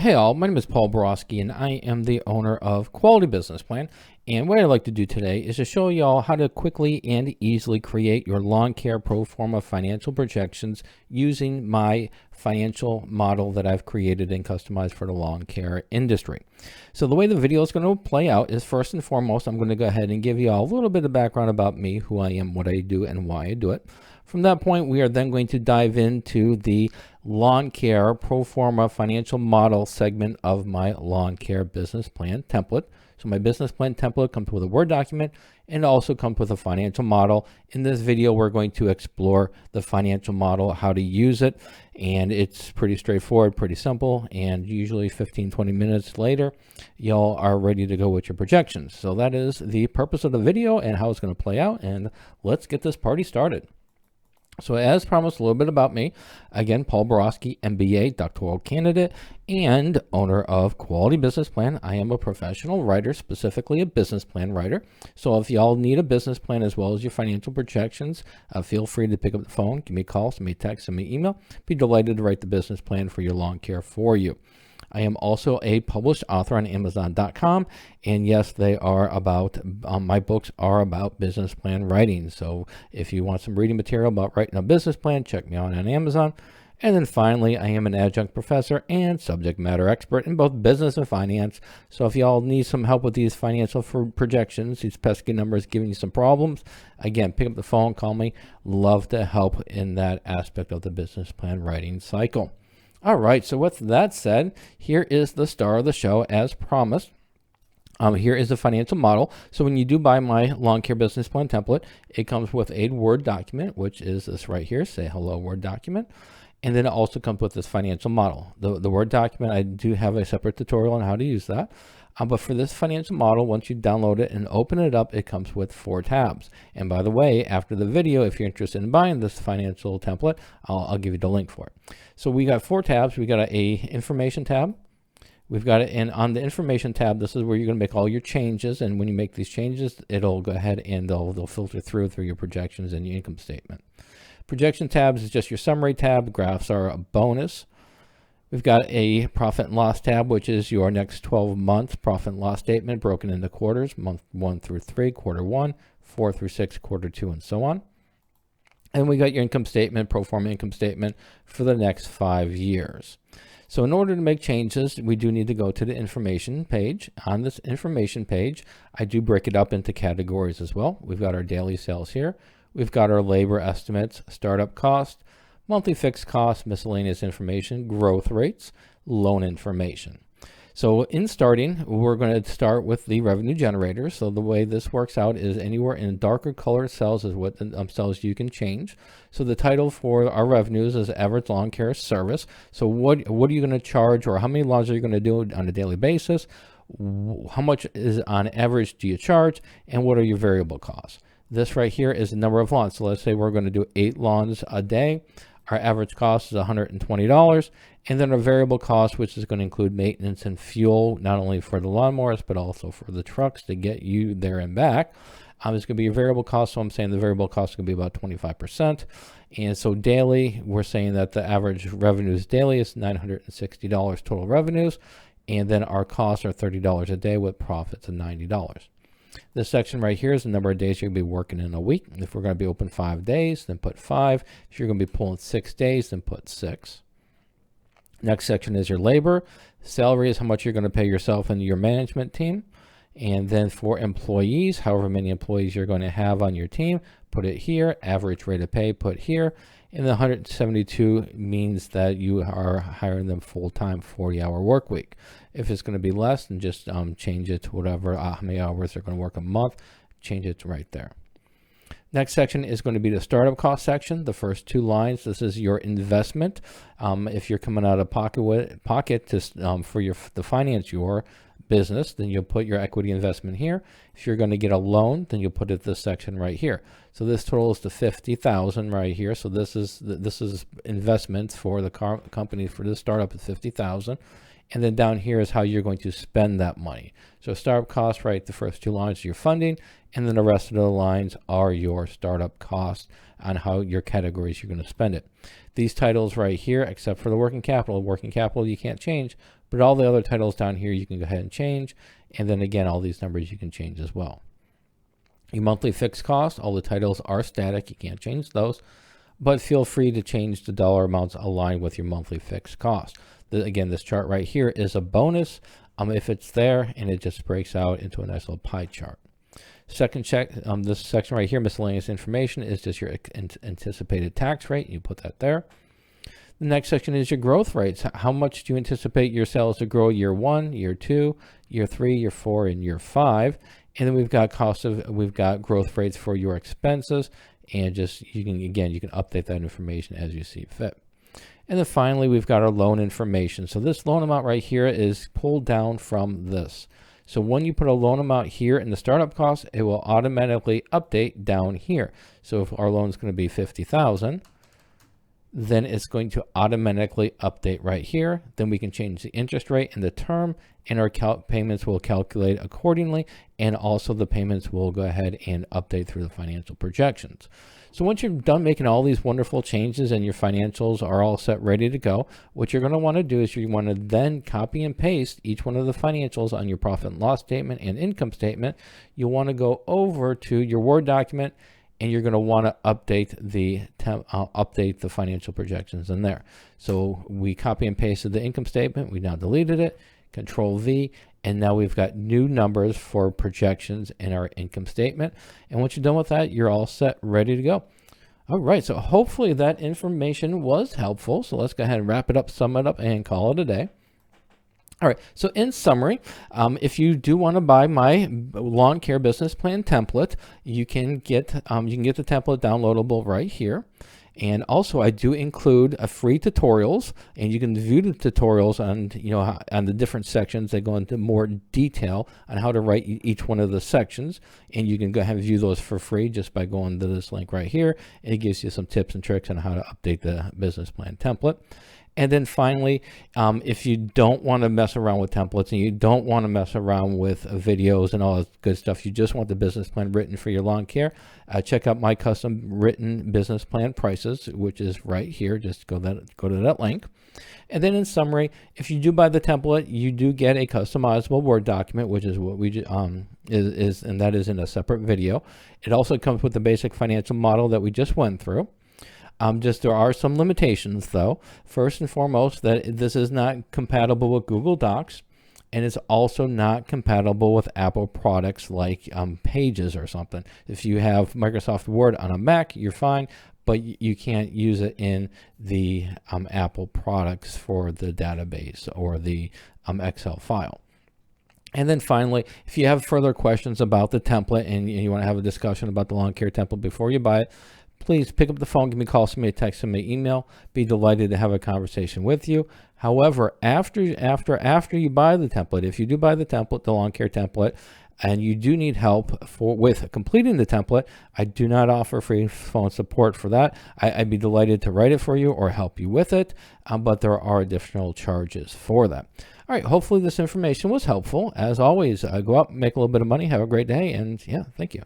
Hey all, my name is Paul Borosky and I am the owner of Quality Business Plan. And what I'd like to do today is to show y'all how to quickly and easily create your Lawncare pro forma financial projections using my financial model that I've created and customized for the lawn care industry. So the way the video is going to play out is, first and foremost, I'm going to go ahead and give you all a little bit of background about me, who I am, what I do, and why I do it. From that point, we are then going to dive into the lawn care pro forma financial model segment of my lawn care business plan template. So my business plan template comes with a Word document and also comes with a financial model. In this video, we're going to explore the financial model, how to use it, and it's pretty straightforward, pretty simple, and usually 15-20 minutes later, y'all are ready to go with your projections. So that is the purpose of the video and how it's going to play out, and let's get this party started. So as promised, a little bit about me. Again, Paul Borosky, MBA, doctoral candidate, and owner of Quality Business Plan. I am a professional writer, specifically a business plan writer. So if y'all need a business plan as well as your financial projections, feel free to pick up the phone, give me a call, send me a text, send me an email. Be delighted to write the business plan for your lawn care for you. I am also a published author on Amazon.com, and yes, they are about, my books are about business plan writing. So if you want some reading material about writing a business plan, check me out on Amazon. And then finally, I am an adjunct professor and subject matter expert in both business and finance. So if y'all need some help with these financial projections, these pesky numbers giving you some problems, again, pick up the phone, call me. Love to help in that aspect of the business plan writing cycle. All right, so with that said, here is the star of the show as promised. Here is the financial model. So when you do buy my lawn care business plan template, it comes with a Word document, which is this right here, say hello Word document. And then it also comes with this financial model. The Word document, I do have a separate tutorial on how to use that. But for this financial model, once you download it and open it up, it comes with 4 tabs. And by the way, after the video, if you're interested in buying this financial template, I'll give you the link for it. So we got 4 tabs. We got a information tab. We've got it, and on the information tab, this is where you're going to make all your changes. And when you make these changes, it'll go ahead and they'll filter through your projections and your income statement. Projection tabs is just your summary tab. Graphs are a bonus. We've got a profit and loss tab, which is your next 12 months profit and loss statement broken into quarters, month 1 through 3, quarter 1, 4 through 6, quarter 2, and so on. And we got your income statement, pro forma income statement for the next 5 years. So in order to make changes, we do need to go to the information page. On this information page, I do break it up into categories as well. We've got our daily sales here. We've got our labor estimates, startup cost, monthly fixed costs, miscellaneous information, growth rates, loan information. So in starting, we're going to start with the revenue generator. So the way this works out is anywhere in darker colored cells is what the cells you can change. So the title for our revenues is average lawn care service. So what are you going to charge, or how many lawns are you going to do on a daily basis? How much is on average do you charge, and what are your variable costs? This right here is the number of lawns. So let's say we're going to do 8 lawns a day. Our average cost is $120, and then our variable cost, which is going to include maintenance and fuel, not only for the lawnmowers, but also for the trucks to get you there and back. It's going to be a variable cost, so I'm saying the variable cost is going to be about 25%. And so daily, we're saying that the average revenues daily is $960 total revenues, and then our costs are $30 a day with profits of $90. This section right here is the number of days you're going to be working in a week. If we're going to be open 5 days, then put 5. If you're going to be pulling 6 days, then put 6. Next section is your labor. Salary is how much you're going to pay yourself and your management team. And then for employees, however many employees you're going to have on your team, put it here. Average rate of pay, put here. And the 172 means that you are hiring them full-time, 40-hour work week. If it's going to be less, then just change it to whatever, how many hours they're going to work a month. Change it to right there. Next section is going to be the startup cost section. The first 2 lines, this is your investment. If you're coming out of pocket to finance your business, then you'll put your equity investment here. If you're going to get a loan, then you'll put it this section right here. So this totals to $50,000 right here. So this is investments for the company for this startup at $50,000. And then down here is how you're going to spend that money. So startup costs, right, the first 2 lines are your funding, and then the rest of the lines are your startup costs on how your categories you're going to spend it. These titles right here, except for the working capital you can't change, but all the other titles down here you can go ahead and change. And then again, all these numbers you can change as well. Your monthly fixed cost, all the titles are static. You can't change those, but feel free to change the dollar amounts aligned with your monthly fixed cost. Again, this chart right here is a bonus if it's there, and it just breaks out into a nice little pie chart. Second check, this section right here, miscellaneous information, is just your anticipated tax rate. You put that there. The next section is your growth rates. How much do you anticipate your sales to grow year 1, year 2, year 3, year 4, and year 5? And then we've got we've got growth rates for your expenses, and just you can update that information as you see fit. And then finally, we've got our loan information. So this loan amount right here is pulled down from this. So when you put a loan amount here in the startup cost, it will automatically update down here. So if our loan is going to be $50,000, then it's going to automatically update right here. Then we can change the interest rate and the term, and our payments will calculate accordingly. And also the payments will go ahead and update through the financial projections. So once you're done making all these wonderful changes and your financials are all set, ready to go, what you're going to want to do is you want to then copy and paste each one of the financials on your profit and loss statement and income statement. You'll want to go over to your Word document, and you're going to want to update the financial projections in there. So we copy and pasted the income statement. We now deleted it. Control V, and now we've got new numbers for projections in our income statement. And once you're done with that, you're all set, ready to go. All right, so hopefully that information was helpful. So let's go ahead and wrap it up, sum it up, and call it a day. All right, so in summary, if you do want to buy my Lawncare business plan template, you can get the template downloadable right here. And also, I do include a free tutorials, and you can view the tutorials on the different sections. They go into more detail on how to write each one of the sections, and you can go ahead and view those for free just by going to this link right here. And it gives you some tips and tricks on how to update the business plan template. And then finally, if you don't want to mess around with templates and you don't want to mess around with videos and all that good stuff, you just want the business plan written for your lawn care, check out my custom written business plan prices, which is right here. Just go to that link. And then in summary, if you do buy the template, you do get a customizable Word document, which is what we and that is in a separate video. It also comes with the basic financial model that we just went through. There are some limitations, though. First and foremost, that this is not compatible with Google Docs, and it's also not compatible with Apple products like Pages or something. If you have Microsoft Word on a Mac, you're fine, but you can't use it in the Apple products for the database or the Excel file. And then finally, if you have further questions about the template and you want to have a discussion about the Lawncare template before you buy it, please pick up the phone, give me a call, send me a text, send me an email. Be delighted to have a conversation with you. However, after you buy the template, if you do buy the template, the Lawncare template, and you do need help with completing the template, I do not offer free phone support for that. I'd be delighted to write it for you or help you with it, but there are additional charges for that. All right, hopefully this information was helpful. As always, go out, make a little bit of money, have a great day, and yeah, thank you.